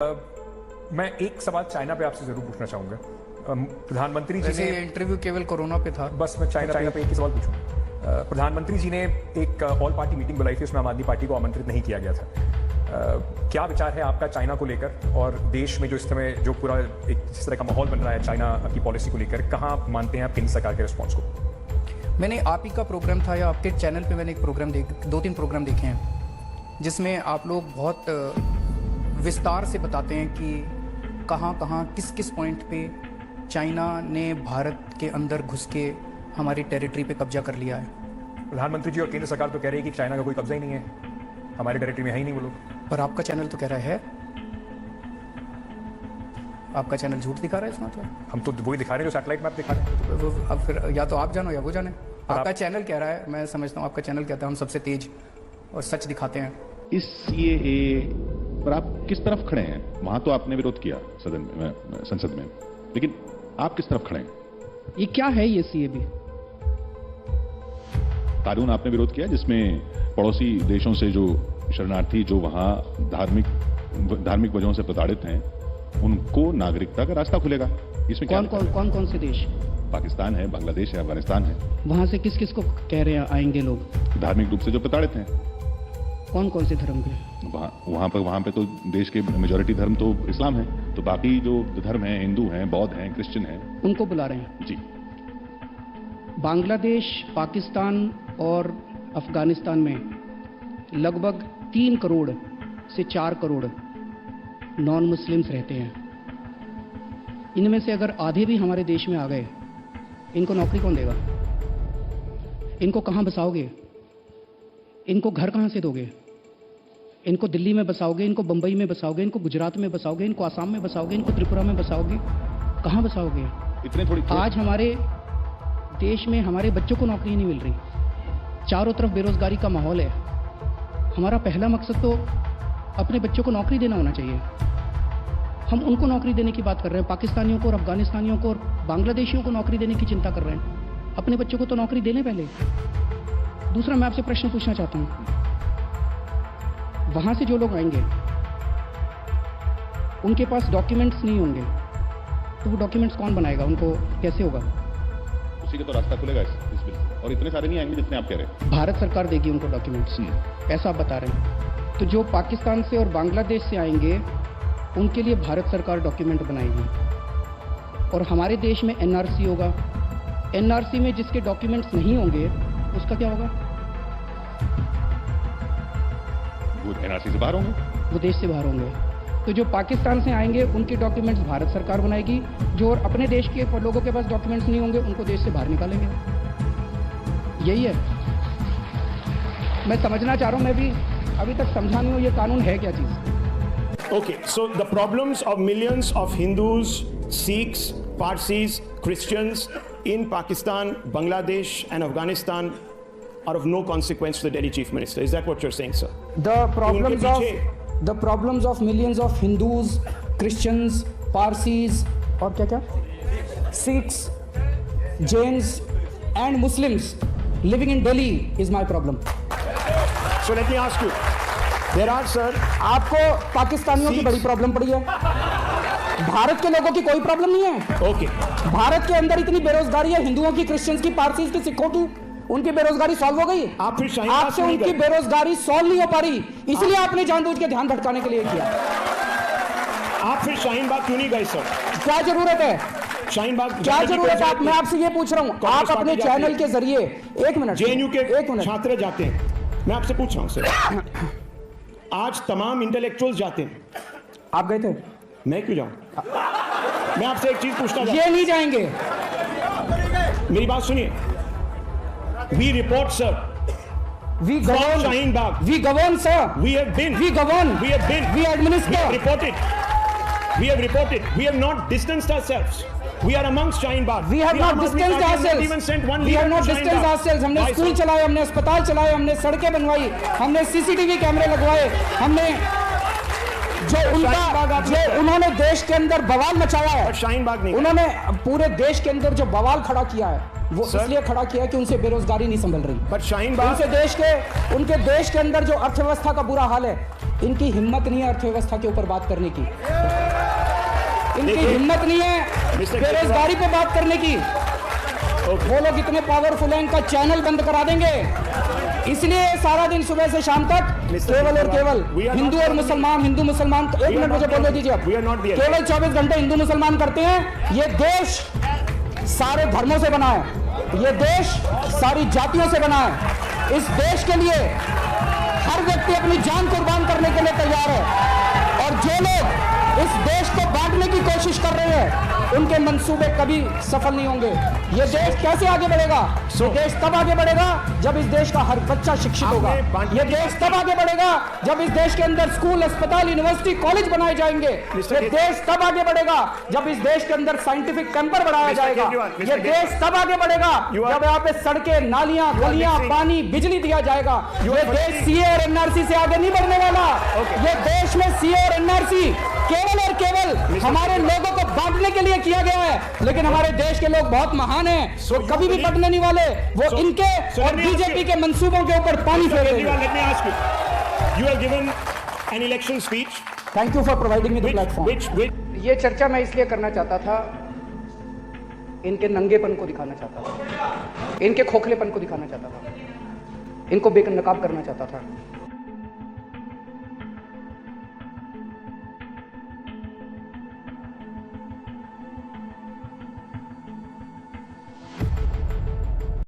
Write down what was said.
मैं एक सवाल चाइना पे आपसे जरूर पूछना चाहूंगा। प्रधानमंत्री जी ने ये इंटरव्यू केवल कोरोना पे था। बस मैं चाइना पे एक ही सवाल पूछूं। प्रधानमंत्री जी ने एक ऑल पार्टी मीटिंग बुलाई थी, उसमें आम आदमी पार्टी को आमंत्रित नहीं किया गया था। क्या विचार है आपका चाइना को लेकर और देश में जो इस समय जो पूरा एक जिस तरह का माहौल बन रहा है चाइना की पॉलिसी को लेकर, कहाँ आप मानते हैं आप केंद्र सरकार के रिस्पॉन्स को? मैंने आप ही का प्रोग्राम था या आपके चैनल पे मैंने एक प्रोग्राम दो तीन प्रोग्राम देखे हैं जिसमें आप लोग बहुत विस्तार से बताते हैं कि कहाँ किस किस पॉइंट पे चाइना ने भारत के अंदर घुस के हमारी टेरिटरी पे कब्जा कर लिया है। प्रधानमंत्री जी और केंद्र सरकार तो कह रही है कि चाइना का कोई कब्जा ही नहीं है, हमारी टेरिटरी में है ही नहीं वो लोग। पर आपका चैनल तो कह रहा है, आपका चैनल झूठ दिखा रहा है इसमें। तो हम तो वही दिखा रहे हैं जो सैटेलाइट मैप दिखा रहे हैं। अब फिर या तो आप जानो या वो जाने। आपका चैनल कह रहा है, मैं समझता हूँ आपका चैनल कहता है हम सबसे तेज और सच दिखाते हैं। इस सीएए पर आप किस तरफ खड़े हैं? वहां तो आपने विरोध किया सदन में, संसद में, लेकिन आप किस तरफ खड़े हैं? ये क्या है ये सीएबी? कानून आपने विरोध किया जिसमें पड़ोसी देशों से जो शरणार्थी जो वहां धार्मिक वजहों से प्रताड़ित हैं उनको नागरिकता का रास्ता खुलेगा। इसमें कौन से देश? पाकिस्तान है, बांग्लादेश है, अफगानिस्तान है। वहां से किस किस को कह रहे हैं आएंगे लोग? धार्मिक रूप से जो प्रताड़ित हैं। कौन से धर्म के? वहां पे तो देश के मेजॉरिटी धर्म तो इस्लाम है, तो बाकी जो धर्म है, हिंदू हैं, बौद्ध हैं, क्रिश्चियन हैं, उनको बुला रहे हैं जी। बांग्लादेश, पाकिस्तान और अफगानिस्तान में लगभग 3 करोड़ से 4 करोड़ नॉन मुस्लिम्स रहते हैं। इनमें से अगर आधे भी हमारे देश में आ गए, इनको नौकरी कौन देगा? इनको कहां बसाओगे? इनको घर कहां से दोगे? इनको दिल्ली में बसाओगे, इनको बंबई में बसाओगे, इनको गुजरात में बसाओगे, इनको आसाम में बसाओगे, इनको त्रिपुरा में बसाओगे? कहां बसाओगे? इतने थोड़ी आज हमारे देश में हमारे बच्चों को नौकरी नहीं मिल रही, चारों तरफ बेरोजगारी का माहौल है। हमारा पहला मकसद तो अपने बच्चों को नौकरी देना होना चाहिए। हम उनको नौकरी देने की बात कर रहे हैं, पाकिस्तानियों को और अफगानिस्तानियों को और बांग्लादेशियों को नौकरी देने की चिंता कर रहे हैं। अपने बच्चों को तो नौकरी देने पहले। दूसरा, मैं आपसे प्रश्न पूछना चाहता हूं, वहां से जो लोग आएंगे उनके पास डॉक्यूमेंट्स नहीं होंगे, तो वो डॉक्यूमेंट्स कौन बनाएगा? उनको कैसे होगा? उसी का तो रास्ता खुलेगा इस बिल से। और इतने सारे नहीं आएंगे जितने आप कह रहे हैं। भारत सरकार देगी उनको डॉक्यूमेंट्स, ऐसा आप बता रहे हैं। तो जो पाकिस्तान से और बांग्लादेश से आएंगे उनके लिए भारत सरकार डॉक्यूमेंट बनाएगी। और हमारे देश में एनआरसी होगा। एनआरसी में जिसके डॉक्यूमेंट्स नहीं होंगे उसका क्या होगा? वो एनआरसी से बाहर होंगे, वो देश से बाहर होंगे। तो जो पाकिस्तान से आएंगे उनके डॉक्यूमेंट्स भारत सरकार बनाएगी, जो और अपने देश के लोगों के पास डॉक्यूमेंट्स नहीं होंगे उनको देश से बाहर निकालेंगे। यही है। मैं समझना चाह रहा हूं, मैं भी अभी तक समझा नहीं हूं ये कानून है क्या चीज। Okay, so the problems of millions of Hindus, Sikhs, Parsis, Christians in Pakistan, Bangladesh and Afghanistan are of no consequence to the Delhi Chief Minister. Is that what you're saying, sir? The problems of millions of Hindus, Christians, Parsis और क्या Sikhs, Jains and Muslims living in Delhi is my problem. So let me ask you. There are, sir, आपको पाकिस्तानियों की बड़ी problem पड़ी है, भारत के लोगों की कोई प्रॉब्लम नहीं है। okay. भारत के अंदर इतनी बेरोजगारी है, हिंदुओं की, क्रिश्चियंस की, पारसीज की, सिखों की, उनकी बेरोजगारी सॉल्व हो गई। आप फिर शाहीन आपसे बाग उनकी बेरोजगारी सॉल्व नहीं हो पा रही, इसलिए आपने जानबूझ के ध्यान भटकाने के लिए किया। आप फिर शाहीन बाग क्यों नहीं गए, सर? क्या जरूरत है? शाहीन बाग क्या जरूरत है? मैं आपसे ये पूछ रहा हूँ, आप अपने चैनल के जरिए, एक मिनट, जेएनयू के एक मिनट, छात्र जाते हैं, मैं आपसे पूछ रहा हूँ सर, आज तमाम इंटेलेक्चुअल्स जाते हैं, आप गए थे? मैं क्यों जाऊं? मैं आपसे एक चीज पूछना चाहता ये नहीं जाएंगे। हूं, मेरी बात सुनिए। We report, sir, We govern, Shaheen Bagh. We govern, sir. We have been. We govern. We have been. We administer. We have reported. We have reported. We have not distanced ourselves. We are amongst Shaheen Bagh. We have not distanced ourselves. Even sent one We leader have not to Shaheen distanced Bagh. ourselves. हमने Why, school sir? चलाए, हमने अस्पताल चलाए, हमने सड़कें बनवाई, हमने CCTV कैमरे लगवाए, हमने जो उन्होंने देश के अंदर बवाल मचाया है, But शाहीन बाग नहीं। उन्होंने पूरे देश के अंदर जो बवाल खड़ा किया है वो Sir? इसलिए खड़ा किया है कि उनसे बेरोजगारी नहीं संभल रही। बट शाहीन बाग उनके देश के अंदर जो अर्थव्यवस्था का बुरा हाल है, इनकी हिम्मत नहीं है अर्थव्यवस्था के ऊपर बात करने की, इनकी देखिए, हिम्मत नहीं है Mr. बेरोजगारी पे बात करने की। वो लोग इतने पावरफुल हैं, इनका चैनल बंद करा देंगे। इसलिए सारा दिन सुबह से शाम तक केवल और केवल हिंदू और मुसलमान, हिंदू मुसलमान, एक मिनट मुझे बोलने दीजिए आप, केवल 24 घंटे हिंदू मुसलमान करते हैं। ये देश सारे धर्मों से बना है, ये देश सारी जातियों से बना है। इस देश के लिए हर व्यक्ति अपनी जान कुर्बान करने के लिए तैयार है, और जो लोग इस देश को बांटने की कोशिश कर रहे हैं उनके मंसूबे कभी सफल नहीं होंगे। ये देश कैसे आगे बढ़ेगा? ये देश तब आगे बढ़ेगा जब इस देश का हर बच्चा शिक्षित होगा। ये देश तब आगे बढ़ेगा जब इस देश के अंदर स्कूल, अस्पताल, यूनिवर्सिटी, कॉलेज बनाए जाएंगे। ये देश तब आगे बढ़ेगा जब इस देश के अंदर साइंटिफिक कैंपर बढ़ाया जाएगा। ये देश तब आगे बढ़ेगा जब यहाँ पे सड़कें, नालियां, गलियां, पानी, बिजली दिया जाएगा। ये देश सीए और एनआरसी से आगे नहीं बढ़ने वाला। ये देश में सीए और एनआरसी केवल और केवल हमारे लोगों को बांटने के लिए किया गया है, लेकिन हमारे देश के लोग बहुत महान हैं, वो कभी भी पटने नहीं वाले। वो इनके और बीजेपी के मंसूबों के ऊपर पानी फेरेंगे। Let me ask you. You have given an election speech. Thank you for providing me the platform. Which ये चर्चा मैं इसलिए करना चाहता था, इनके नंगेपन को दिखाना चाहता था, इनके खोखलेपन को दिखाना चाहता था, इनको बेनकाब करना चाहता था।